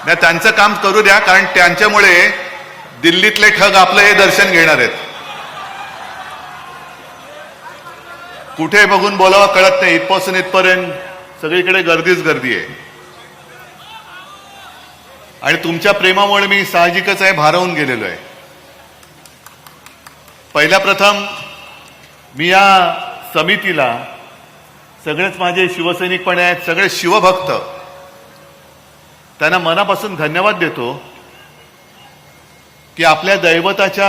नाही, त्यांचं काम करू द्या, कारण त्यांच्यामुळे दिल्लीतले ठग आपलं हे दर्शन घेणार आहेत. कुठे बघून बोलावं कळत नाही, इथपासून इथपर्यंत सगळीकडे गर्दीच गर्दी आहे. आणि तुमच्या प्रेमामुळे मी साहजिकच आहे भारावून गेलेलो आहे. पहिल्या प्रथम मी या समितीला, सगळेच माझे शिवसैनिक पण आहेत, सगळे शिवभक्त, त्यांना मनापासून धन्यवाद देतो की आपल्या दैवताच्या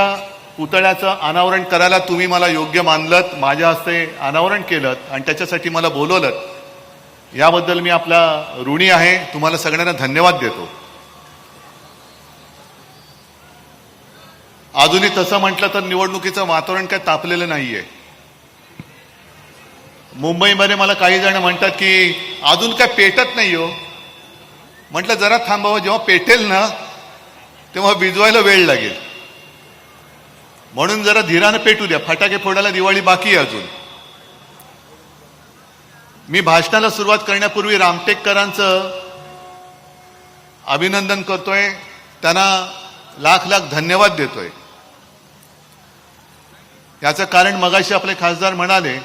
पुतळ्याचं अनावरण करायला तुम्ही मला योग्य मानलत, माझ्या हस्ते अनावरण केलं आणि त्याच्यासाठी मला बोलवलं. याबद्दल मी आपला ऋणी आहे. तुम्हाला सगळ्यांना धन्यवाद देतो. अजूनही तसं म्हटलं तर निवडणुकीचं वातावरण काय तापलेलं नाहीये. मुंबईमध्ये मला काही जण म्हणतात की अजून काय पेटत नाही हो. म्हटलं जरा थांबावं, जेव्हा पेटेल ना तेव्हा विजवायला वेळ लागेल. म्हणून जरा धीरानं पेटू द्या. फटाके फोडायला दिवाळी बाकी आहे अजून. मी भाषणाला सुरुवात करण्यापूर्वी रामटेककरांचं अभिनंदन करतोय, त्यांना लाख लाख धन्यवाद देतोय. याचं कारण मगाशी आपले खासदार म्हणाले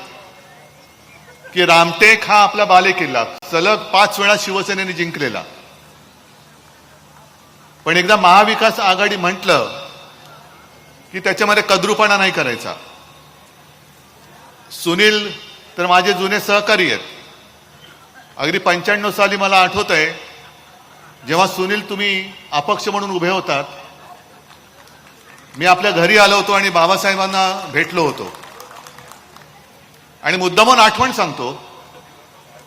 की रामटेक हा आपला बालेकिल्ला, सलग 5 वेळा शिवसेनेने जिंकलेला. पण एकदा महाविकास आघाडी म्हटलं की त्याच्यामध्ये कद्रूपणा नाही करायचा. सुनील तर माझे जुने सहकारी आहेत. अगदी 95 साली मला आठवत आहे, जेव्हा सुनील तुम्ही अपक्ष म्हणून उभे होतात, मी आपल्या घरी आलो होतो आणि बाबासाहेबांना भेटलो होतो. आणि मुद्दामून आठवण सांगतो,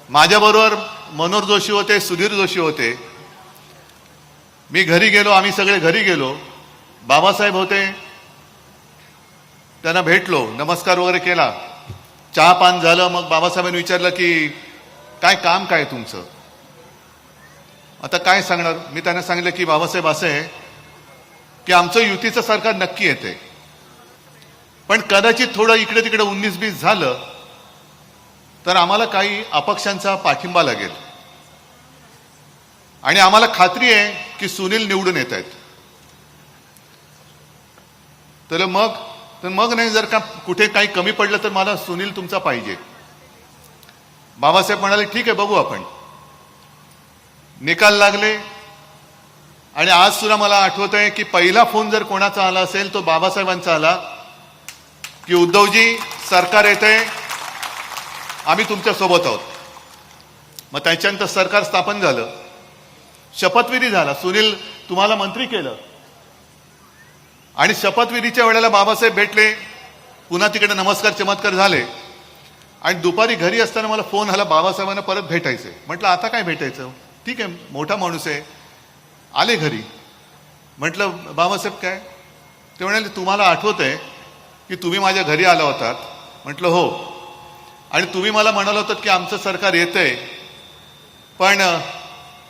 माझ्याबरोबर मनोहर जोशी होते, सुधीर जोशी होते. मी घरी गेलो, आम्ही सगळे घरी गेलो. बाबासाहेब होते, त्यांना भेटलो, नमस्कार वगैरे केला, चहा पान झालं. मग बाबासाहेबांनी विचारलं की काय काम काय तुमचं. आता काय सांगणार. मी त्यांना सांगितलं की बाबासाहेब असं आहे की आमचं युतीचं सरकार नक्की येते, पण कदाचित थोडं इकडे तिकडे 19-20 झालं तर आम्हाला काही अपक्षांचा पाठिंबा लागेल आणि आम्हाला खात्री आहे की सुनील निवडून येत आहेत. तर मग नाही, जर का कुठे काही कमी पडलं तर मला सुनील तुमचा पाहिजे. बाबासाहेब म्हणाले ठीक आहे, बघू आपण. निकाल लागले आणि आज सुद्धा मला आठवत आहे की पहिला फोन जर कोणाचा आला असेल तो बाबासाहेबांचा आला की उद्धवजी सरकार येतंय, आम्ही तुमच्या सोबत आहोत. मग त्याच्यानंतर सरकार स्थापन झालं, शपथविधी झाला, सुनील तुम्हाला मंत्री केलं आणि शपथविधीच्या वेळेला बाबासाहेब भेटले, पुन्हा तिकडे नमस्कार चमत्कार झाले. आणि दुपारी घरी असताना मला फोन आला, बाबासाहेबांना परत भेटायचंय. म्हटलं आता काय भेटायचं, ठीक आहे, मोठा माणूस आहे. आले घरी, म्हटलं बाबासाहेब काय. ते म्हणाले तुम्हाला आठवत आहे की तुम्ही माझ्या घरी आला होतात. म्हटलं हो, आणि तुम्ही मला म्हणाला होतात की आमचं सरकार येतंय, पण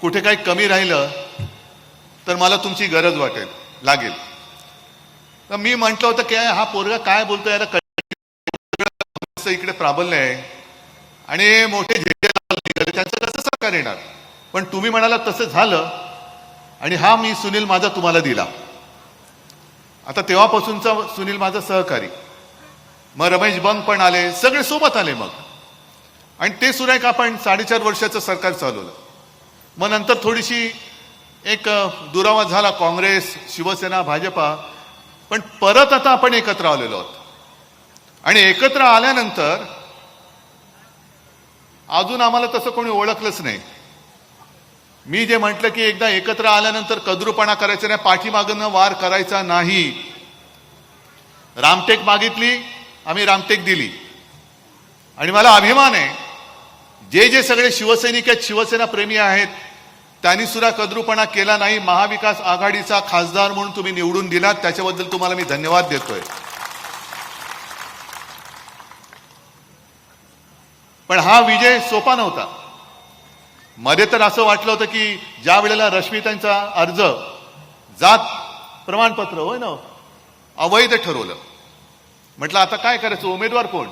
कुठे काही कमी राहिलं तर मला तुमची गरज लागेल. तर मी म्हटलं होतं की हा पोरगा काय बोलतोय, याला इकडे प्राबल्य आहे आणि मोठे झेंडे त्यांचं कसं सरकार येणार. पण तुम्ही म्हणाला तसं झालं आणि हा मी सुनील माझा तुम्हाला दिला. आता तेव्हापासूनचा सुनील माझा सहकारी. मग रमेश बंग पण आले, सगळे सोबत आले. मग आणि ते सुद्धा एक आपण 4.5 वर्षाचं सरकार चालवलं. मग नंतर थोडीशी एक दुरावा झाला, काँग्रेस, शिवसेना, भाजपा. पण परत आता आपण एकत्र आलेलो आहोत आणि एकत्र आल्यानंतर अजून आम्हाला तसं कोणी ओळखलंच नाही. मी जे म्हटलं की एकदा एकत्र आल्यानंतर कद्रूपणा करायचा नाही, पाठीमागनं वार करायचा नाही. रामटेक मागितली, आम्ही रामटेक दिली. आणि मला अभिमान आहे, जे सगळे शिवसैनिक आहेत, शिवसेना प्रेमी आहेत, त्यांनी सुद्धा कद्रूपणा केला नाही. महाविकास आघाडीचा खासदार म्हणून तुम्ही निवडून दिलात, त्याच्याबद्दल तुम्हाला मी धन्यवाद देतोय. पण हा विजय सोपा नव्हता. मध्ये तर असं वाटलं होतं की ज्या वेळेला रश्मितांचा अर्ज जात प्रमाणपत्र होय ना अवैध ठरवलं, म्हटलं आता काय करायचं, उमेदवार कोण.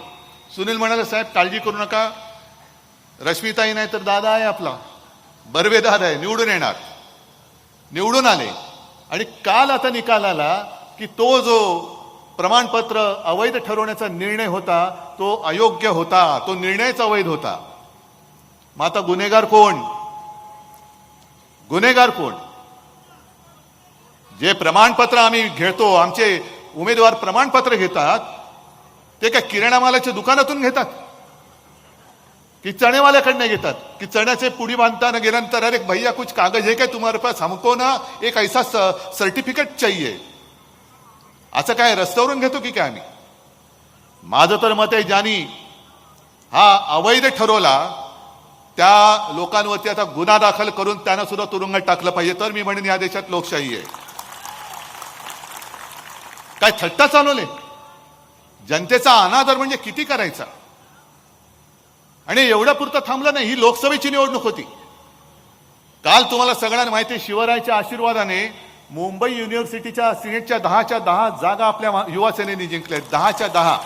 सुनील म्हणाले साहेब काळजी करू नका, रश्मिताई नाही तर दादा आहे आपला, बर्वे दादा आहे, निवडून येणार. निवडून आले आणि काल आता निकाल आला की तो जो प्रमाणपत्र अवैध ठरवण्याचा निर्णय होता तो अयोग्य होता, तो निर्णयच अवैध होता. मग आता गुन्हेगार कोण? गुन्हेगार कोण? जे प्रमाणपत्र आम्ही घेतो, आमचे उमेदवार प्रमाणपत्र घेतात, ते काय किराणा मालाच्या दुकानातून घेतात कि चणेवाल्याकडनं घेतात? की चण्याचे पुडी बांधताना गेल्यानंतर अरे भैया कुछ कागज है क्या तुम्हारे पास, हमको ना एक ऐसा सर्टिफिकेट चाहिए, असं काय रस्त्यावरून घेतो की काय आम्ही? माझं तर मत आहे, ज्यांनी हा अवैध ठरवला त्या लोकांवरती आता गुन्हा दाखल करून त्यांना सुद्धा तुरुंगात टाकलं पाहिजे. तर मी म्हणेन या देशात लोकशाही आहे. काय थट्टा चालवले? जनतेचा अनादर म्हणजे किती करायचा? आणि एवढ्या पुरतं थांबलं नाही. ही लोकसभेची निवडणूक होती. काल तुम्हाला सगळ्यांना माहिती आहे, शिवरायाच्या आशीर्वादाने मुंबई युनिव्हर्सिटीच्या सिनेटच्या 10च्या 10 जागा आपल्या युवा सेनेने जिंकल्या. 10च्या 10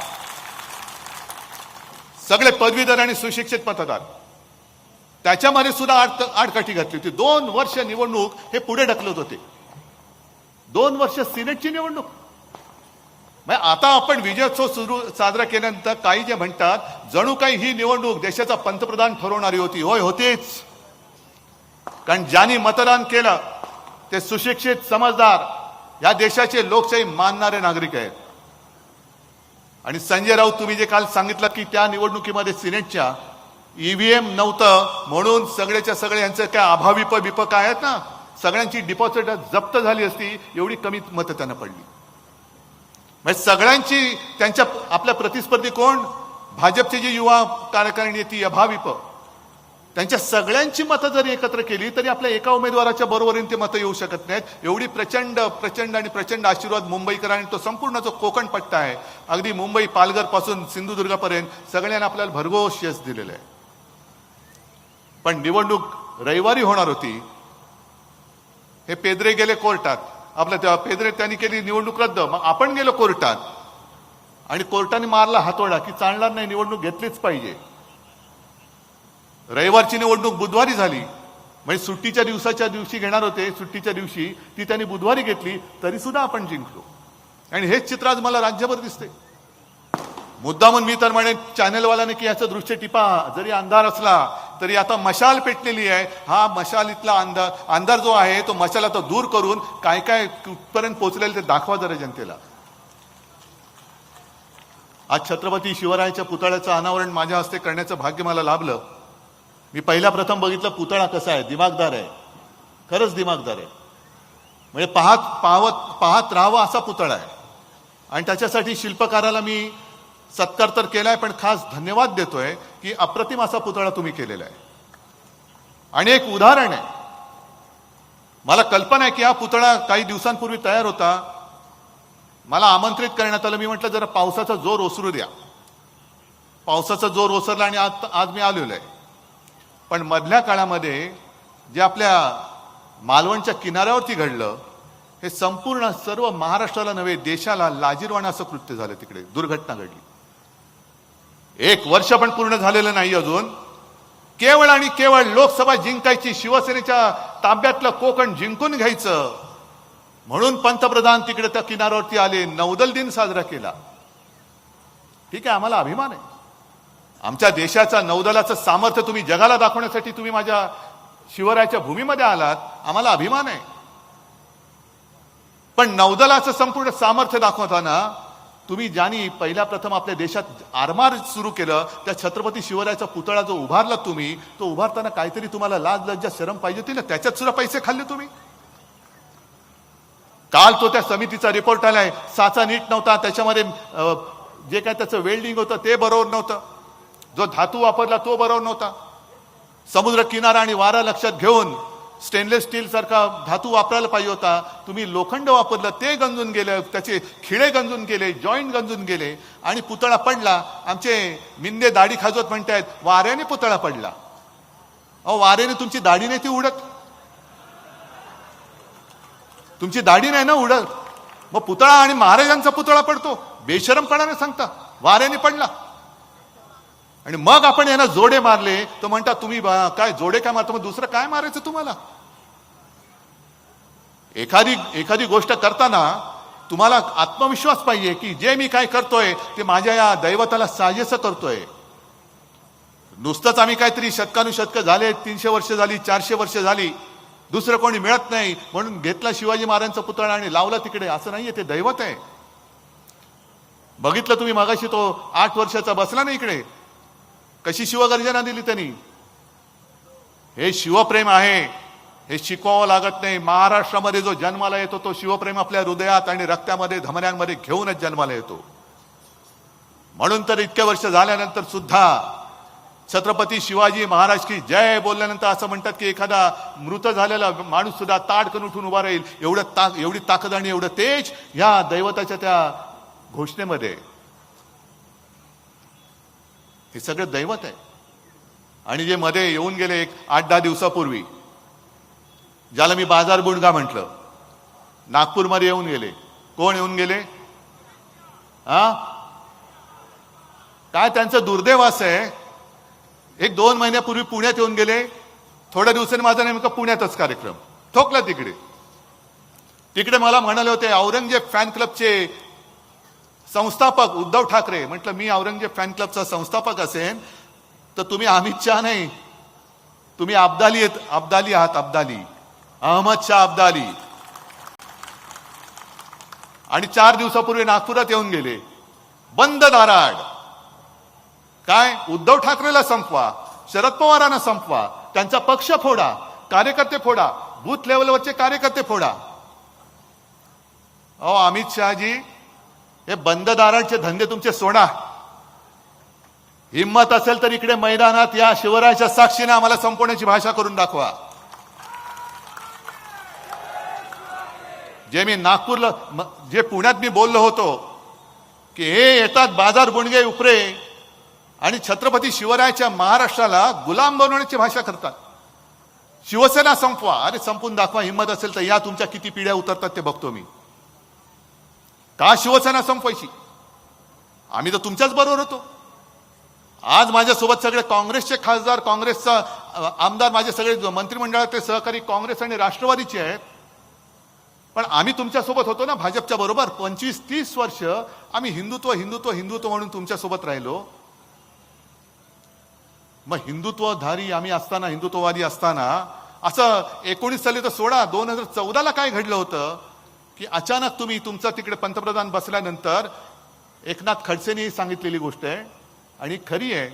सगळे पदवीधर आणि सुशिक्षित मतदार. त्याच्यामध्ये सुद्धा आडकाठी घातली होती. 2 वर्ष निवडणूक हे पुढे ढकलत होते. 2 वर्ष सिनेटची निवडणूक. आता आपण विजयोत्सव साजरा केल्यानंतर काही जे म्हणतात जणू काही ही निवडणूक देशाचा पंतप्रधान ठरवणारी होती. होय, होतीच. कारण ज्यांनी मतदान केलं ते सुशिक्षित, समजदार, या देशाचे लोकशाही मानणारे नागरिक आहेत. आणि संजय राऊत, तुम्ही जे काल सांगितलं की त्या निवडणुकीमध्ये सिनेटच्या ईव्हीएम नव्हतं म्हणून सगळ्याच्या सगळे यांचं काय अभाविप विपक आहेत ना, सगळ्यांची डिपॉझिट जप्त झाली असती, एवढी कमी मतं त्यांना पडली. म्हणजे सगळ्यांची, त्यांच्या आपल्या प्रतिस्पर्धी कोण? भाजपची जी युवा कार्यकारिणी ती अभाविप, त्यांच्या सगळ्यांची मतं जरी एकत्र केली तरी आपल्या एका उमेदवाराच्या बरोबरीने ते मतं येऊ शकत नाहीत. एवढी प्रचंड प्रचंड आणि प्रचंड आशीर्वाद मुंबईकरांनी, तो संपूर्ण जो कोकण पट्टा आहे, अगदी मुंबई पालघर पासून सिंधुदुर्गापर्यंत सगळ्यांना आपल्याला भरघोस यश दिलेलं आहे. पण निवडणूक रविवारी होणार होती. हे पेद्रे गेले कोर्टात. आपल्या त्या पेद्रे त्यांनी केली निवडणूक रद्द. मग आपण गेलो कोर्टात आणि कोर्टाने मारला हातोडा की चालणार नाही, निवडणूक घेतलीच पाहिजे. रविवारची निवडणूक बुधवारी झाली. म्हणजे सुट्टीच्या दिवशी घेणार होते, सुट्टीच्या दिवशी ती त्यांनी बुधवारी घेतली, तरी सुद्धा आपण जिंकलो. आणि हेच चित्र आज मला राज्यभर दिसते. मुद्दामून मी तर म्हणेन चॅनेलवाल्याने की याचं दृश्य टिपा, जरी अंधार असला तरी आता मशाल पेटलेली आहे. हा मशाल इथला अंधार जो आहे तो मशाल आता दूर करून काय काय कुठपर्यंत पोहोचलेलं ते दाखवा जरा जनतेला. आज छत्रपती शिवरायाच्या पुतळ्याचं अनावरण माझ्या हस्ते करण्याचं भाग्य मला लाभलं. मी पहिला प्रथम बघितलं पुतळा कसा आहे, दिमागदार आहे, खरंच दिमागदार आहे. म्हणजे पाहत राहावं असा पुतळा आहे. आणि त्याच्यासाठी शिल्पकाराला मी सत्कार तर केलाय, पण खास धन्यवाद देतोय की अप्रतिम असा पुतळा तुम्ही केलेला आहे. आणि एक उदाहरण आहे, मला कल्पना आहे की हा पुतळा काही दिवसांपूर्वी तयार होता. मला आमंत्रित करण्यात आलं. मी म्हटलं जरा पावसाचा जोर ओसरू द्या. पावसाचा जोर ओसरला आणि आज मी आलेलो आहे. पण मधल्या काळामध्ये जे आपल्या मालवणच्या किनाऱ्यावरती घडलं, हे संपूर्ण सर्व महाराष्ट्राला नव्हे देशाला लाजिरवाणं असं कृत्य झालं. तिकडे दुर्घटना घडली. 1 वर्ष पण पूर्ण झालेलं नाही अजून. केवळ आणि केवळ लोकसभा जिंकायची, शिवसेनेच्या ताब्यातलं कोकण जिंकून घ्यायचं म्हणून पंतप्रधान तिकडे त्या किनाऱ्यावरती आले, नौदल दिन साजरा केला. ठीक आहे, आम्हाला अभिमान आहे. आमच्या देशाचा नौदलाचं सामर्थ्य तुम्ही जगाला दाखवण्यासाठी तुम्ही माझ्या शिवरायाच्या भूमीमध्ये आलात, आम्हाला अभिमान आहे. पण नौदलाचं संपूर्ण सामर्थ्य दाखवताना तुम्ही ज्यांनी पहिल्या प्रथम आपल्या देशात आरमार सुरू केलं, त्या छत्रपती शिवरायाचा पुतळा जो उभारला तुम्ही, तो उभारताना काहीतरी तुम्हाला लाज लज्जा शरम पाहिजे होती ना. त्याच्यात सुद्धा पैसे खाल्ले तुम्ही. काल तो त्या समितीचा रिपोर्ट आलाय, साचा नीट नव्हता, त्याच्यामध्ये जे काय त्याचं वेल्डिंग होतं ते बरोबर नव्हतं, जो धातू वापरला तो बरोबर नव्हता. समुद्र किनारा आणि वारा लक्षात घेऊन स्टेनलेस स्टील सारखा धातू वापरायला पाहिजे होता. तुम्ही लोखंड वापरलं, ते गंजून गेलं, त्याचे खिळे गंजून गेले, जॉईंट गंजून गेले आणि पुतळा पडला. आमचे मिंदे दाढी खाजवत म्हणतायत वाऱ्याने पुतळा पडला. अहो, वाऱ्याने तुमची दाढी नाही ती उडत, तुमची दाढी नाही ना उडत. मग पुतळा आणि महाराजांचा पुतळा पडतो, बेशरमपणाने सांगता वाऱ्याने पडला. आणि मग आपण यांना जोडे मारले, तो म्हणता तुम्ही काय जोडे काय मारतो, मग दुसरं काय मारायचं तुम्हाला? एखादी गोष्ट करताना तुम्हाला आत्मविश्वास पाहिजे की जे मी काय करतोय ते माझ्या या दैवताला साजेसं करतोय. नुसतंच आम्ही काहीतरी शतकानुशतक झाले, 300 वर्ष झाली, 400 वर्ष झाली, दुसरं कोणी मिळत नाही म्हणून घेतला शिवाजी महाराजांचा पुतळा आणि लावला तिकडे, असं नाहीये. ते दैवत आहे. बघितलं तुम्ही मगाशी तो 8 वर्षाचा बसला ना इकडे, कशी शिवगर्जना दिली त्यांनी. हे शिवप्रेम आहे. हे शिकवावं लागत नाही. महाराष्ट्रामध्ये जो जन्माला येतो तो शिवप्रेम आपल्या हृदयात आणि रक्तामध्ये धमन्यांमध्ये घेऊनच जन्माला येतो. म्हणून तर इतके वर्ष झाल्यानंतर सुद्धा छत्रपती शिवाजी महाराज की जय बोलल्यानंतर असं म्हणतात की एखादा मृत झालेला माणूस सुद्धा ताडकन उठून उभा राहील. एवढी ताकद आणि एवढं तेज या दैवताच्या त्या घोषणेमध्ये. हे सगळं दैवत आहे. आणि जे मध्ये येऊन गेले एक 8-10 दिवसापूर्वी, ज्याला मी बाजार बुणगा म्हटलं, नागपूरमध्ये येऊन गेले. कोण येऊन गेले? काय त्यांचं दुर्दैव असं आहे, 1-2 महिन्यापूर्वी पुण्यात येऊन गेले. थोड्या दिवसांनी माझा नेमका पुण्यातच कार्यक्रम ठोकला. तिकडे मला म्हणाले होते औरंगजेब फॅन क्लबचे संस्थापक उद्धव ठाकरे. म्हटलं मी औरंगजेब फॅन क्लबचा संस्थापक असेल तर तुम्ही अमित शहा नाही, तुम्ही अब्दाली आहात. अब्दाली, अहमद शाह अब्दाली. आणि 4 दिवसापूर्वी नागपुरात येऊन गेले. बंद दाराड. काय? उद्धव ठाकरेला संपवा, शरद पवारांना संपवा, त्यांचा पक्ष फोडा, कार्यकर्ते फोडा, बूथ लेवलवरचे कार्यकर्ते फोडा. अहो अमित शहाजी, हे बंद दाराडचे धंदे तुमचे सोडा. हिम्मत असेल तर इकडे मैदानात या, शिवरायाच्या साक्षीने आम्हाला संपवण्याची भाषा करून दाखवा. जे मी नागपूरला, जे पुण्यात मी बोललो होतो की हे येतात बाजार बुणगे उपरे आणि छत्रपती शिवरायाच्या महाराष्ट्राला गुलाम बनवण्याची भाषा करतात. शिवसेना संपवा. अरे संपून दाखवा, हिम्मत असेल तर या. तुमच्या किती पिढ्या उतरतात ते बघतो मी. का शिवसेना संपवायची? आम्ही तर तुमच्याच बरोबर होतो. आज माझ्यासोबत सगळे काँग्रेसचे खासदार, काँग्रेसचा आमदार, माझे सगळे मंत्रिमंडळातले सहकारी काँग्रेस आणि राष्ट्रवादीचे आहेत. पण आम्ही तुमच्यासोबत होतो ना भाजपच्या बरोबर. 25-30 वर्ष आम्ही हिंदुत्व म्हणून तुमच्यासोबत राहिलो. मग हिंदुत्वधारी आम्ही असताना, हिंदुत्ववादी असताना, असं 19 साली तर सोडा, 2014ला काय घडलं होतं की अचानक तुम्ही तुमचा तिकडे पंतप्रधान बसल्यानंतर एकनाथ खडसेंनी सांगितलेली गोष्ट आहे आणि खरी आहे.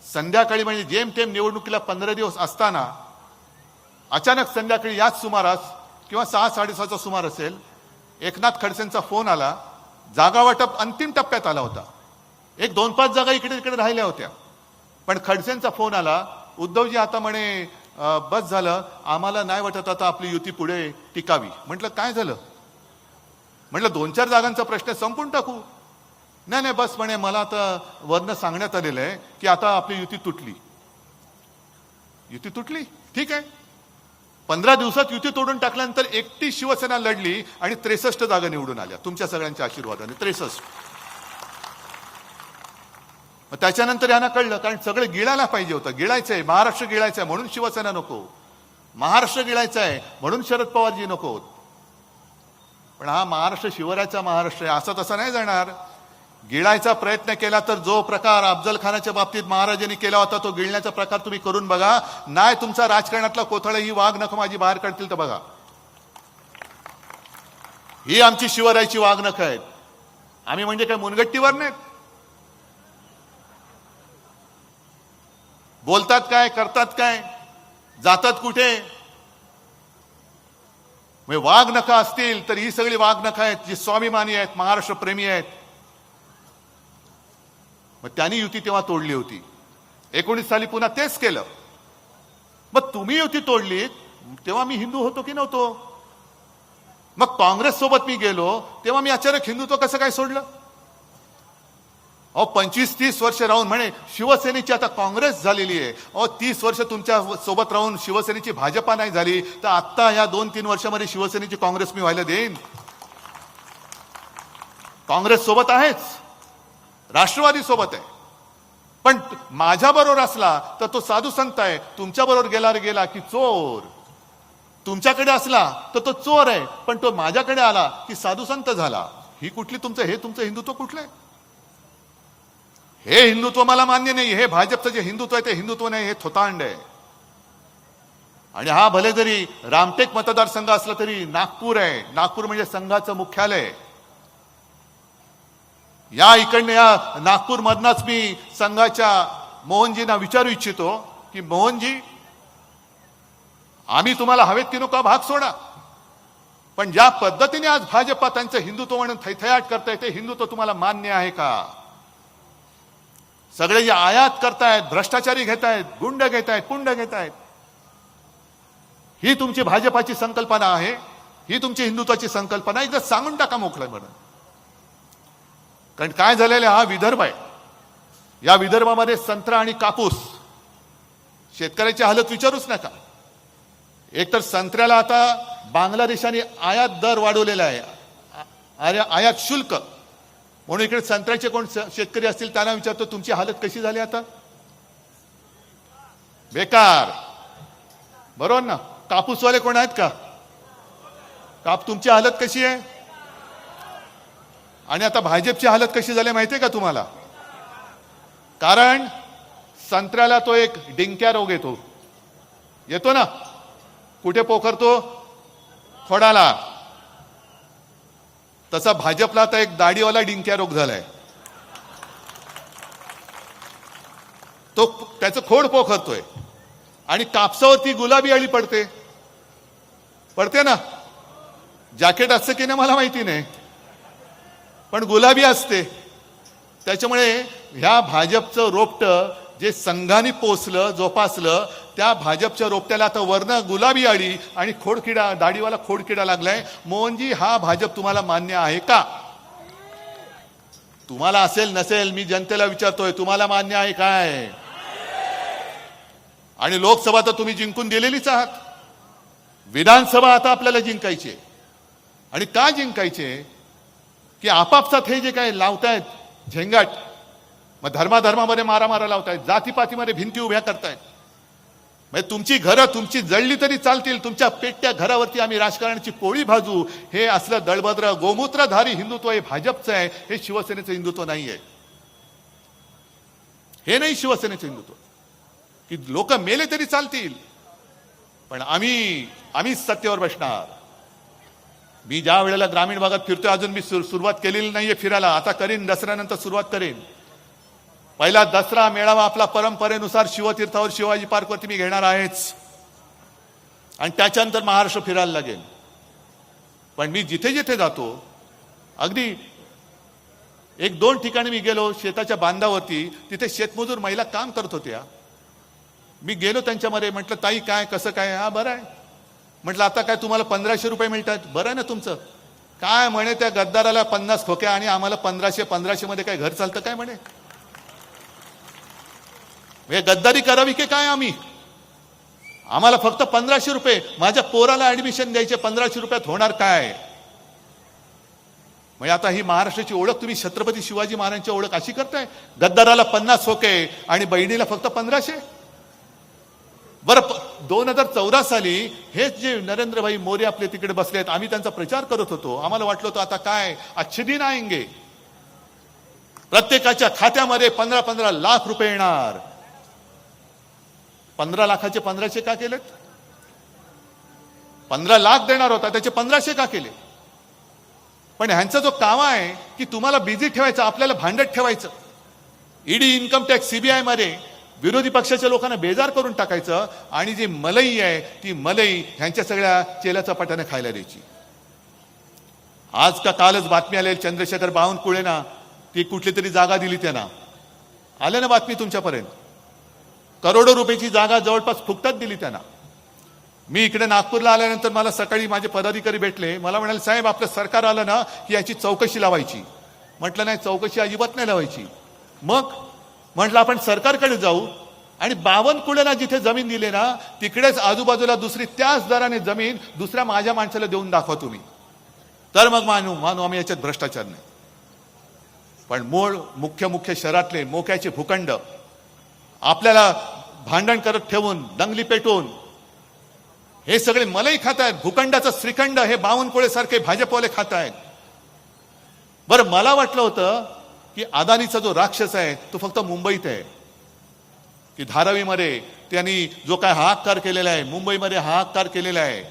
संध्याकाळी म्हणजे जेमतेम निवडणुकीला 15 दिवस असताना अचानक संध्याकाळी याच सुमारास किंवा 6-6:30चा सुमार असेल, एकनाथ खडसेंचा फोन आला. जागा वाटप अंतिम टप्प्यात आला होता. 1-2-5 जागा इकडे तिकडे राहिल्या होत्या. पण खडसेंचा फोन आला, उद्धवजी आता म्हणे बस झालं, आम्हाला नाही वाटत आता आपली युती पुढे टिकावी. म्हटलं काय झालं? म्हटलं 2-4 जागांचा प्रश्न संपून टाकू. नाही बस म्हणे, मला आता वरनं सांगण्यात आलेलं आहे की आता आपली युती तुटली. युती तुटली? ठीक आहे. 15 दिवसात युती तोडून टाकल्यानंतर एकटी शिवसेना लढली आणि 63 जागा निवडून आल्या तुमच्या सगळ्यांच्या आशीर्वादाने. 63. मग त्याच्यानंतर यांना कळलं, कारण सगळं गिळायला पाहिजे होतं. गिळायचंय, महाराष्ट्र गिळायचंय म्हणून शिवसेना नको, महाराष्ट्र गिळायचा आहे म्हणून शरद पवारजी नको. पण हा महाराष्ट्र शिवरायाचा महाराष्ट्र आहे, असा तसा नाही जाणार. गिळायचा प्रयत्न केला तर जो प्रकार अफजल खानाच्या बाबतीत महाराजांनी केला होता तो गिळण्याचा प्रकार तुम्ही करून बघा. नाही तुमचा राजकारणातला कोथळा ही वाघ नख माझी बाहेर काढतील तर बघा. ही आमची शिवरायाची वाघ नख आहेत. आम्ही म्हणजे काय मुनगट्टीवर नाहीत. बोलतात काय, करतात काय, जातात कुठे. वाघ नख असतील तर ही सगळी वाघ नख आहेत जी स्वाभिमानी आहेत, महाराष्ट्र प्रेमी आहेत. मग त्यांनी युती तेव्हा तोडली होती. 19 साली पुन्हा तेच केलं. मग तुम्ही युती तोडली तेव्हा मी हिंदू होतो की नव्हतो? मग काँग्रेस सोबत मी गेलो तेव्हा मी अचानक हिंदुत्व कसं काय सोडलं? अहो 25-30 वर्ष राहून म्हणे शिवसेनेची आता काँग्रेस झालेली आहे. अहो 30 वर्ष तुमच्या सोबत राहून शिवसेनेची भाजपा नाही झाली तर आता या 2-3 वर्षामध्ये शिवसेनेची काँग्रेस मी व्हायला देईन? काँग्रेस सोबत आहेच, राष्ट्रवादी सोबत आहे. पण माझ्या बरोबर असला तर तो साधू संत आहे, तुमच्या बरोबर गेला की चोर. तुमच्याकडे असला तर तो चोर आहे, पण तो माझ्याकडे आला की साधू संत झाला. ही कुठली तुमचं हिंदुत्व कुठलं आहे? हे हिंदुत्व मला मान्य नाही. हे भाजपचं जे हिंदुत्व आहे ते हिंदुत्व नाही, हे थोतांड आहे. आणि हा भले जरी रामटेक मतदारसंघ असला तरी नागपूर आहे. नागपूर म्हणजे संघाचं मुख्यालय. या इकडनं या नागपूर मधनच मी संघाच्या मोहनजींना विचारू इच्छितो की मोहनजी, आम्ही तुम्हाला हवेत की नको भाग सोडा, पण ज्या पद्धतीने आज भाजपा त्यांचं हिंदुत्व म्हणून थैथयाट करताय ते हिंदुत्व तुम्हाला मान्य आहे का? सगळे जे आयात करतायत, भ्रष्टाचारी घेतायत, गुंड घेतायत, पुंड घेतायत, ही तुमची भाजपाची संकल्पना आहे? ही तुमची हिंदुत्वाची संकल्पना आहे? जर सांगून टाका मोकळं म्हणून. कारण काय झालेलं हा विदर्भ आहे. या विदर्भामध्ये संत्रा आणि कापूस, शेतकऱ्याची हालत विचारूच नका. एकतर संत्र्याला आता बांगलादेशाने आयात दर वाढवलेला आहे, आयात शुल्क. म्हणून इकडे संत्र्याचे कोण शेतकरी असतील त्यांना विचारतो, तुमची हालत कशी झाली आता? बेकार. बरोबर ना? कापूसवाले कोण आहेत का? तुमची हालत कशी आहे? आणि आता भाजपची हालत कशी झाली माहितीये का तुम्हाला? कारण संत्र्याला तो एक डिंक्या रोग येतो ना. कुठे पोखरतो? खोडाला. तसा भाजपला आता एक दाढीवाला डिंक्या रोग झालाय. तो त्याचं खोड पोखरतोय. आणि कापसावरती गुलाबी अळी पडते ना. जॅकेट असतं की नाही मला माहिती नाही, पण गुलाबी असते. त्याच्यामुळे ह्या भाजपचं रोपटं जे संघाने पोसलं, जोपासलं, त्या भाजपच्या रोपट्याला आता वर्ण गुलाबी अळी आणि खोडकिडा, दाढीवाला खोडकिडा लागलाय. मोहनजी, हा भाजप तुम्हाला मान्य आहे का? तुम्हाला असेल नसेल, मी जनतेला विचारतोय, तुम्हाला मान्य आहे काय? आणि लोकसभा तर तुम्ही जिंकून दिलेलीच आहात. विधानसभा आता आपल्याला जिंकायची. आणि का जिंकायचे? की आपापसात हे जे काय लावतायत झेंगाट, मग धर्माधर्मामध्ये मारामारा लावतायत, जातीपातीमध्ये भिंती उभ्या करतायत. म्हणजे तुमची घरं तुमची जळली तरी चालतील, तुमच्या पेटत्या घरावरती आम्ही राजकारणाची पोळी भाजू, हे असलं दळभद्र गोमूत्रधारी हिंदुत्व हे भाजपचं आहे. हे शिवसेनेचं हिंदुत्व नाहीये. हे नाही शिवसेनेचं हिंदुत्व की लोक मेले तरी चालतील, पण आम्ही सत्तेवर बसणार. मी ज्या वेळेला ग्रामीण भागात फिरतोय, अजून मी सुरुवात केलेली नाहीये फिरायला, आता करीन, दसऱ्यानंतर सुरुवात करेन. पहिला दसरा मेळावा आपला परंपरेनुसार शिवतीर्थावर शिवाजी पार्कवरती मी घेणार आहेच. आणि त्याच्यानंतर महाराष्ट्र फिरायला लागेल. पण मी जिथे जिथे जातो, अगदी 1-2 ठिकाणी मी गेलो शेताच्या बांधावरती, तिथे शेतमजूर महिला काम करत होत्या. मी गेलो त्यांच्यामध्ये, म्हटलं ताई काय कसं काय? हा बरं आहे. म्हटलं आता काय तुम्हाला 1500 रुपये मिळतात? बरं आहे ना तुमचं? काय म्हणे, त्या गद्दाराला 50 खोक्या आणि आम्हाला 1500 मध्ये काय घर चालतं काय म्हणे? हे गद्दारी करावी की काय? आम्हाला फक्त 1500 रुपये, माझ्या पोराला ऍडमिशन द्यायचे, 1500 रुपयात होणार काय? म्हणजे आता ही महाराष्ट्राची ओळख तुम्ही छत्रपती शिवाजी महाराजांची ओळख अशी करताय? गद्दाराला 50 खोके आणि बहिणीला फक्त 1500? बरं, 2014 साली हेच जे नरेंद्रभाई मोरे आपले तिकडे बसले आहेत, आम्ही त्यांचा प्रचार करत होतो. आम्हाला वाटलं होतं आता काय अच्छे दिन आएंगे, प्रत्येकाच्या खात्यामध्ये 15-15 लाख रुपये येणार. 15 लाखाचे 1500 का केलेत? 15 लाख देणार होता, त्याचे 1500 का केले? पण ह्यांचा जो कामा आहे की तुम्हाला बिझी ठेवायचं, आपल्याला भांडत ठेवायचं. ईडी, इन्कम टॅक्स, सीबीआय मध्ये विरोधी पक्षाच्या लोकांना बेजार करून टाकायचं आणि जी मलई आहे ती मलई ह्यांच्या सगळ्या चेला चपाट्याने खायला द्यायची. आज का कालच बातमी आली, चंद्रशेखर बावनकुळेंना ती कुठली तरी जागा दिली, त्यांना आले ना बातमी तुमच्यापर्यंत. करोडो रुपयाची जागा जवळपास फुकटात दिली त्यांना. मी इकडे नागपूरला आल्यानंतर मला सकाळी माझे पदाधिकारी भेटले. मला म्हणाले, साहेब आपलं सरकार आलं ना की याची चौकशी लावायची. म्हटलं नाही, चौकशी अजिबात नाही लावायची. मग म्हटलं आपण सरकारकडे जाऊ आणि बावनकुळेला जिथे जमीन दिली ना तिकडेच आजूबाजूला दुसरी त्याच दराने जमीन दुसऱ्या माझ्या माणसाला देऊन दाखवा तुम्ही, तर मग मानू आम्ही याच्यात भ्रष्टाचार नाही. पण मूळ मुख्य शहरातले मोक्याचे भूखंड आपल्याला भांडण करत ठेवून, दंगली पेटवून हे सगळे मलई खात आहेत, भूखंडाचं श्रीखंड हे बावनकुळे सारखे भाजपवाले खात आहेत. बरं, मला वाटलं होतं की अदानीचा जो राक्षस आहे तो फक्त मुंबईत आहे, की धारावीमध्ये त्यांनी जो काय हाहाकार केलेला आहे, मुंबईमध्ये हाहाकार केलेला आहे,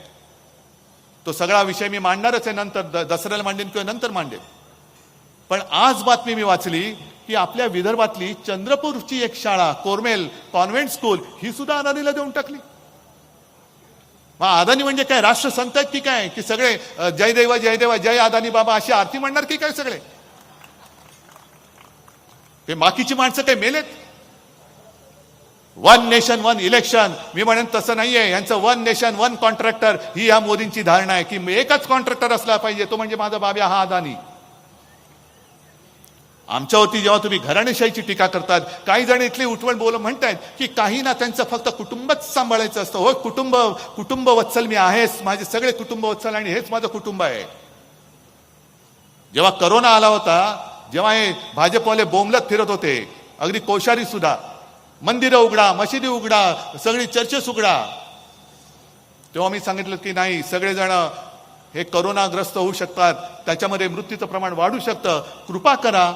तो सगळा विषय मी मांडणारच आहे नंतर, दसऱ्याला मांडेन किंवा नंतर मांडेन. पण आज बातमी मी वाचली की आपल्या विदर्भातली चंद्रपूरची एक शाळा कोरमेल कॉन्व्हेंट स्कूल ही सुद्धा अदानीला देऊन टाकली. मग अदानी म्हणजे काय, राष्ट्रसंत आहेत की काय, की सगळे जय देवा जय देवा जय अदानी बाबा अशी आरती म्हणणार की काय सगळे? ते बाकीची माणसं काय मेलेत? वन नेशन वन इलेक्शन, मी म्हणेन तसं नाहीये. यांचं वन नेशन वन कॉन्ट्रॅक्टर ही या मोदींची धारणा आहे, की एकच कॉन्ट्रॅक्टर असला पाहिजे, तो म्हणजे माझा बाब्या हा अदानी. आमच्यावरती जेव्हा तुम्ही घराणेशाहीची टीका करतात, काही जण इथले उठवण बोल म्हणतायत की काही ना त्यांचं फक्त कुटुंबच सांभाळायचं असतं. हो, कुटुंब वत्सल मी आहेच, माझे सगळे कुटुंब वत्सल आणि हेच माझं कुटुंब आहे. जेव्हा करोना आला होता, जेव्हा हे भाजपवाले बोंबलत फिरत होते, अगदी कोश्यारी सुद्धा मंदिरं उघडा, मशिदी उघडा, सगळी चर्चेस उघडा, तेव्हा मी सांगितलं की नाही, सगळेजण हे करोनाग्रस्त होऊ शकतात, त्याच्यामध्ये मृत्यूचं प्रमाण वाढू शकतं, कृपा करा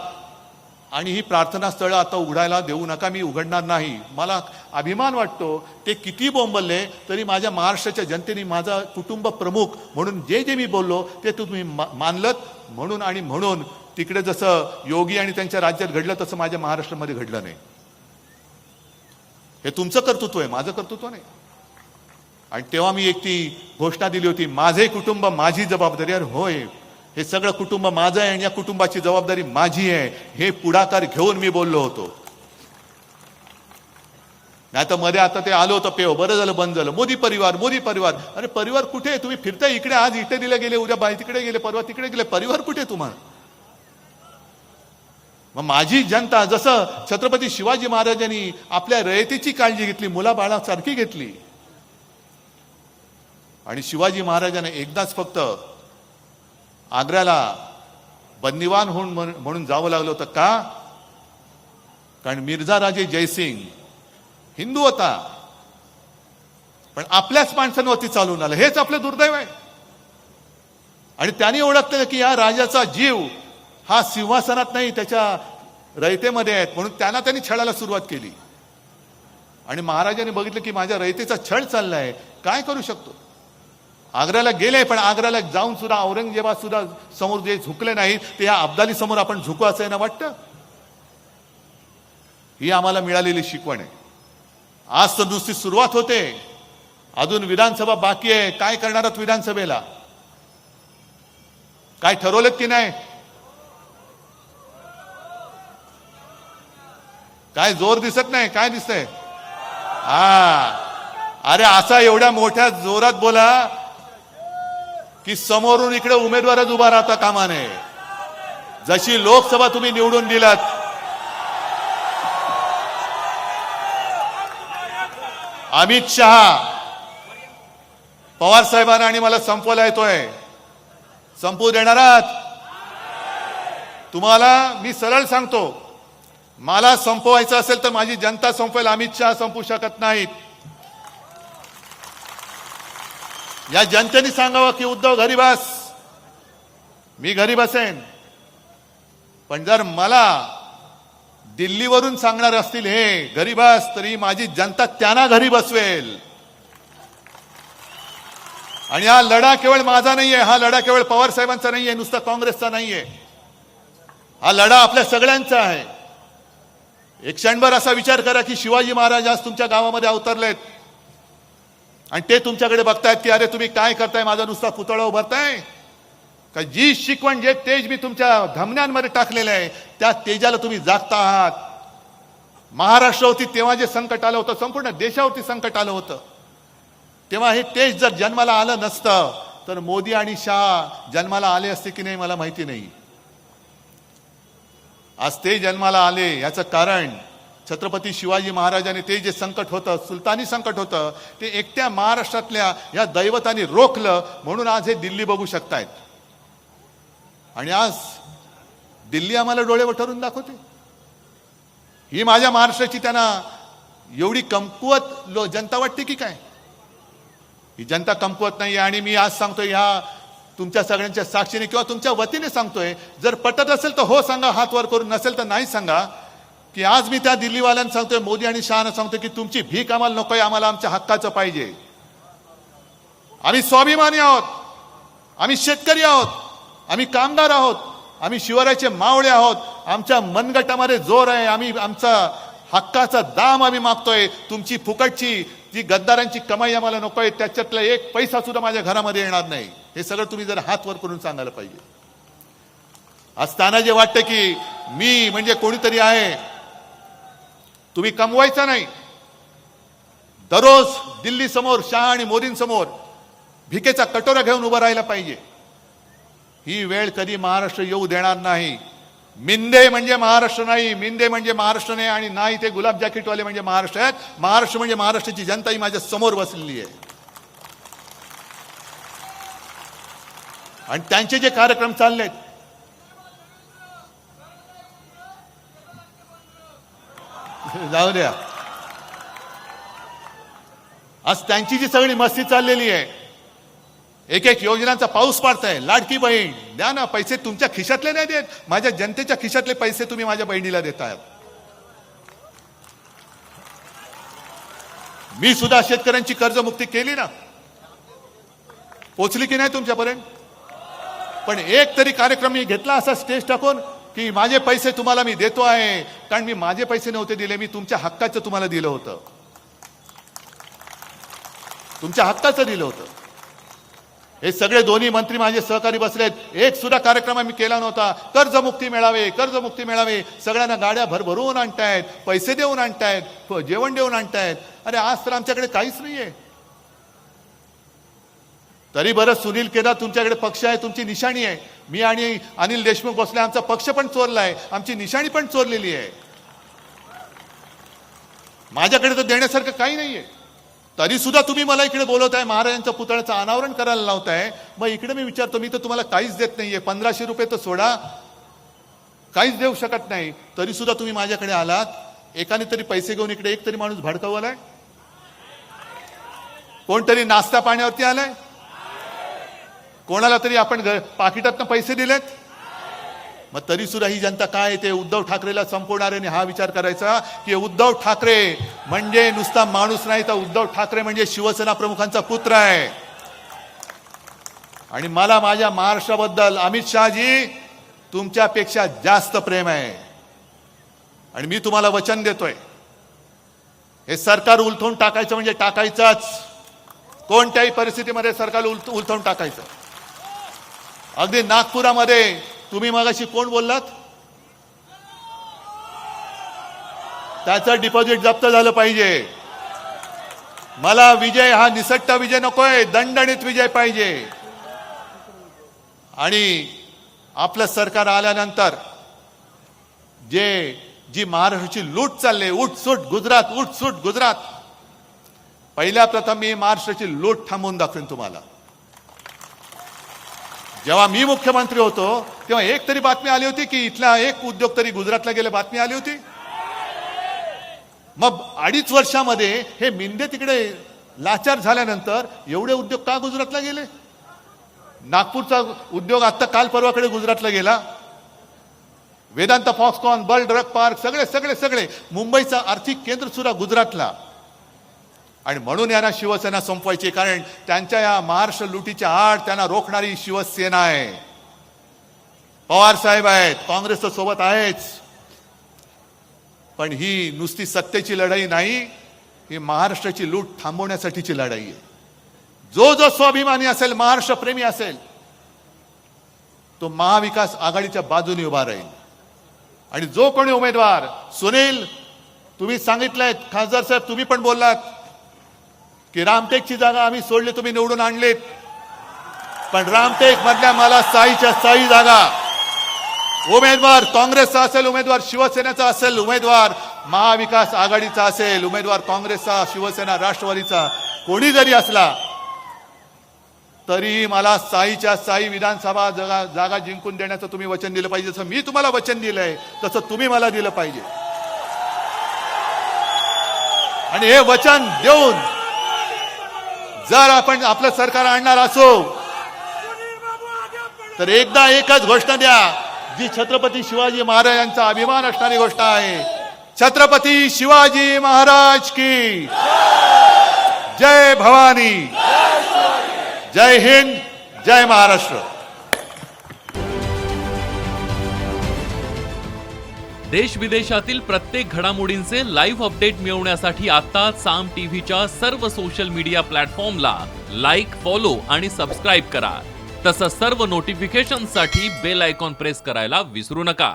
आणि ही प्रार्थना स्थळं आता उघडायला देऊ नका. मी उघडणार नाही. मला अभिमान वाटतो, ते किती बोंबलले तरी माझ्या महाराष्ट्राच्या जनतेने माझा कुटुंब प्रमुख म्हणून जे जे मी बोललो ते तुम्ही मानलत. म्हणून आणि म्हणून तिकडे जसं योगी आणि त्यांच्या राज्यात घडलं तसं माझ्या महाराष्ट्रामध्ये घडलं नाही. हे तुमचं कर्तृत्व आहे, माझं कर्तृत्व नाही. आणि तेव्हा मी एक ती घोषणा दिली होती, माझे कुटुंब माझी जबाबदारी. अरे होय, हे सगळं कुटुंब माझं आहे आणि या कुटुंबाची जबाबदारी माझी आहे, हे पुढाकार घेऊन मी बोललो होतो. नाही तर मध्ये आता ते आलं होतं पेव, बरं झालं बंद झालं. मोदी परिवार, मोदी परिवार. अरे परिवार कुठे? तुम्ही फिरताय इकडे, आज इथे दिले गेले, उद्या बाई तिकडे गेले, परवा तिकडे गेले, परिवार कुठे तुम्हाला? मग माझी जनता, जसं छत्रपती शिवाजी महाराजांनी आपल्या रयतेची काळजी घेतली, मुलाबाळासारखी घेतली, आणि शिवाजी महाराजांना एकदाच फक्त आग्र्याला बंदिवान होऊन म्हणून जावं लागलं होतं का? कारण मिर्झा राजे जयसिंग हिंदू होता, पण आपल्याच माणसांवरती चालून आलं. हेच आपलं दुर्दैव आहे. आणि त्यांनी ओळखलं की या राजाचा जीव हा सिंहासनात नाही, त्याच्या रयतेमध्ये आहेत, म्हणून त्यांनी छळायला सुरुवात केली. आणि महाराजांनी बघितलं की माझ्या रयतेचा छळ चाललाय, काय करू शकतो? आग्र्याला गेले, पण आग्र्याला जाऊन सुद्धा औरंगजेबा सुद्धा समोर जे झुकले नाही, ते या अब्दाली समोर आपण झुकू असं ना वाटतं. ही आम्हाला मिळालेली शिकवण आहे. आज तर नुसती सुरुवात होते, अजून विधानसभा बाकी आहे. काय करणार आहात विधानसभेला? काय ठरवलेत की नाही? काय जोर दिसत नाही, काय दिसतंय? अरे असा एवढ्या मोठ्या जोरात बोला की समोरून इकडे उमेदवारच उभा राहता कामा नये. जशी लोकसभा तुम्ही निवडून दिलात, अमित शहा पवार साहेबांना आणि मला संपवायला येतोय, संपवू देणार आहात? तुम्हाला मी सरळ सांगतो, मला संपवायचं असेल तर माझी जनता संपवेल, अमित शहा संपवू शकत नाहीत. या जनतेने सांगावं की उद्धव घरी बस, मी घरी बसेन. पण जर मला दिल्लीवरून सांगणार असतील हे घरी बस, तरी माझी जनता त्यांना घरी बसवेल. आणि हा लढा केवळ माझा नाहीये, हा लढा केवळ पवार साहेबांचा नाहीये, नुसता काँग्रेसचा नाहीये, हा लढा आपल्या सगळ्यांचा आहे. एक क्षणभर असा विचार करा की शिवाजी महाराज आज तुमच्या गावामध्ये अवतरलेत आणि ते तुमच्याकडे बघतायत की अरे तुम्ही काय करताय, माझा नुसता पुतळा उभारताय का? जी शिकवण, जे तेज मी तुमच्या धमन्यांमध्ये टाकलेलं आहे, त्या तेजाला तुम्ही जागता आहात. महाराष्ट्रावरती तेव्हा जे संकट आलं होतं, संपूर्ण देशावरती संकट आलं होतं, तेव्हा हे तेज जर जन्माला आलं नसतं तर मोदी आणि शहा जन्माला आले असते की नाही मला माहिती नाही. आज ते जन्माला आले, याचं कारण छत्रपती शिवाजी महाराजांनी ते जे संकट होतं, सुलतानी संकट होतं, ते एकट्या महाराष्ट्रातल्या या दैवतांनी रोखलं, म्हणून आज हे दिल्ली बघू शकतायत. आणि आज दिल्ली आम्हाला डोळे वठरून दाखवते. ही माझ्या महाराष्ट्राची त्यांना एवढी कमकुवत जनता वाटते की काय? ही जनता कमकुवत नाही आहे. आणि मी आज सांगतोय, ह्या तुमच्या सगळ्यांच्या साक्षीने किंवा तुमच्या वतीने सांगतोय, जर पटत असेल तर हो सांगा हात वर करून, नसेल तर नाही सांगा. की आज मी त्या दिल्लीवाल्यांना सांगतोय, मोदी आणि शहाना सांगतोय की तुमची भीक आम्हाला नकोय, आम्हाला आमच्या हक्काचं पाहिजे. आम्ही स्वाभिमानी आहोत, आम्ही शेतकरी आहोत, आम्ही कामगार आहोत, आम्ही शिवरायाचे मावळे आहोत. आमच्या मनगटामध्ये जोर आहे. आम्ही आमचा हक्काचा दाम आम्ही मागतोय. तुमची फुकटची जी गद्दारांची कमाई आम्हाला नकोय, त्याच्यातला एक पैसा सुद्धा माझ्या घरामध्ये येणार नाही. हे सगळं तुम्ही जर हात वर करून सांगायला पाहिजे. असताना जे वाटतं की मी म्हणजे कोणीतरी आहे, तुम्ही कमवायचा नाही. दररोज दिल्ली समोर शहा आणि मोदींसमोर भिकेचा कटोरा घेऊन उभं राहायला पाहिजे. ही वेळ कधी महाराष्ट्र येऊ देणार नाही. मिंदे म्हणजे महाराष्ट्र नाही, मिंदे म्हणजे महाराष्ट्र नाही, आणि नाही ते गुलाब जॅकेटवाले म्हणजे महाराष्ट्र आहेत. महाराष्ट्र म्हणजे महाराष्ट्राची जनता ही माझ्या समोर बसलेली आहे. आणि त्यांचे जे कार्यक्रम चाललेत, जाऊ द्या. आज त्यांची जी सगळी मस्ती चाललेली आहे, एक एक योजनांचा पाऊस पाडताय. लाडकी बहीण द्या ना, पैसे तुमच्या खिशातले नाही देत, माझ्या जनतेच्या खिशातले पैसे तुम्ही माझ्या बहिणीला देताय. मी सुद्धा शेतकऱ्यांची कर्जमुक्ती केली ना, पोचली की नाही तुमच्यापर्यंत? पण एक तरी कार्यक्रम मी घेतला असा स्टेज टाकून की माझे पैसे तुम्हाला मी देतो आहे. कारण मी माझे पैसे नव्हते दिले, मी तुमच्या हक्काचं तुम्हाला दिलं होतं, तुमच्या हक्काचं दिलं होतं. हे सगळे दोन्ही मंत्री माझे सहकारी बसलेत. एक सुद्धा कार्यक्रम आम्ही केला नव्हता. कर्जमुक्ती मिळावे, कर्जमुक्ती मिळावे. सगळ्यांना गाड्या भरभरून आणतायत, पैसे देऊन आणतायत, जेवण देऊन आणतायत. अरे आज तर आमच्याकडे काहीच नाहीये. तरी बरं, सुनील केदार तुमच्याकडे पक्ष आहे, तुमची निशाणी आहे. मी आणि अनिल देशमुख बसले, आमचा पक्ष पण चोरलाय, आमची निशाणी पण चोरलेली आहे. माझ्याकडे तर देण्यासारखं काही नाहीये. तरी सुद्धा तुम्ही मला इकडे बोलवताय, महाराजांच्या पुतळ्याचं अनावरण करायला लावताय. मग इकडे मी विचारतो, मी तर तुम्हाला काहीच देत नाहीये. 1500 रुपये तर सोडा, काहीच देऊ शकत नाही. तरी सुद्धा तुम्ही माझ्याकडे आलात. एकाने तरी पैसे घेऊन इकडे एक तरी माणूस भडकवलाय? कोणतरी नाश्ता पाण्यावरती आलाय? कोणाला तरी आपण पाकिटातनं पैसे दिलेत? मग तरी सुद्धा ही जनता काय ते उद्धव ठाकरेला संपवणार आहे. हा विचार करायचा की उद्धव ठाकरे म्हणजे नुसता माणूस नाही, तर उद्धव ठाकरे म्हणजे शिवसेना प्रमुखांचा पुत्र आहे. आणि मला माझ्या महाराष्ट्राबद्दल अमित शहाजी तुमच्यापेक्षा जास्त प्रेम आहे. आणि मी तुम्हाला वचन देतोय, हे सरकार उलथवून टाकायचं म्हणजे टाकायचंच. कोणत्याही परिस्थितीमध्ये सरकार उलथवून टाकायचं. अगदी नागपुरामध्ये तुम्ही मगाशी कोण बोललात, त्याचं डिपॉझिट जप्त झालं पाहिजे. मला विजय हा निसट्टा विजय नकोय, दणदणीत विजय पाहिजे. आणि आपलं सरकार आल्यानंतर जी महाराष्ट्राची लूट चालली, उठसूट गुजरात, उठसूट गुजरात, पहिल्या प्रथम मी महाराष्ट्राची लूट थांबवून दाखवेन तुम्हाला. जेव्हा मी मुख्यमंत्री होतो तेव्हा एक तरी बातमी आली होती की इथला एक उद्योग तरी गुजरातला गेले? बातमी आली होती? मग 2.5 वर्षामध्ये हे मिंदे तिकडे लाचार झाल्यानंतर एवढे उद्योग का गुजरातला गेले? नागपूरचा उद्योग आता काल परवाकडे गुजरातला गेला. वेदांता फॉक्सकॉन, बर्ल ड्रग पार्क, सगळे सगळे सगळे मुंबईचा आर्थिक केंद्र सुद्धा गुजरातला. आणि म्हणून यांना शिवसेना संपवायची, कारण त्यांच्या या महाराष्ट्र लुटीच्या आड त्यांना रोखणारी शिवसेना आहे. पवार साहेब आहेत, काँग्रेसच्या सोबत आहेच. पण ही नुसती सत्तेची लढाई नाही, ही महाराष्ट्राची लूट थांबवण्यासाठीची लढाई आहे. जो जो स्वाभिमानी असेल, महाराष्ट्र प्रेमी असेल, तो महाविकास आघाडीच्या बाजूने उभा राहील. आणि जो कोणी उमेदवार, सुनील तुम्ही सांगितलंय, खासदार साहेब तुम्ही पण बोललात की रामटेकची जागा आम्ही सोडली, तुम्ही निवडून आणलीत. पण रामटेक मधल्या मला 6च्या 6 जागा, उमेदवार काँग्रेसचा असेल, उमेदवार शिवसेनेचा असेल, उमेदवार महाविकास आघाडीचा असेल, उमेदवार काँग्रेसचा, शिवसेना, राष्ट्रवादीचा कोणी जरी असला तरी मला 6च्या 6 विधानसभा जागा जिंकून देण्याचं तुम्ही वचन दिलं पाहिजे. जसं मी तुम्हाला वचन दिलंय तसं तुम्ही मला दिलं पाहिजे. आणि हे वचन देऊन जर आपण आपलं सरकार आणणार असो तर एकदा एकच घोषणा द्या जी छत्रपती शिवाजी महाराजांचा अभिमान असणारी गोष्ट आहे. छत्रपती शिवाजी महाराज की जय भवानी, जय हिंद, जय महाराष्ट्र. देश विदेशातील प्रत्येक घडामोडींचे लाईव्ह अपडेट मिळवण्यासाठी आता साम टीव्हीच्या सर्व सोशल मीडिया प्लॅटफॉर्मला लाईक, फॉलो आणि सबस्क्राईब करा. तसंच सर्व नोटिफिकेशनसाठी बेल आयकॉन प्रेस करायला विसरू नका.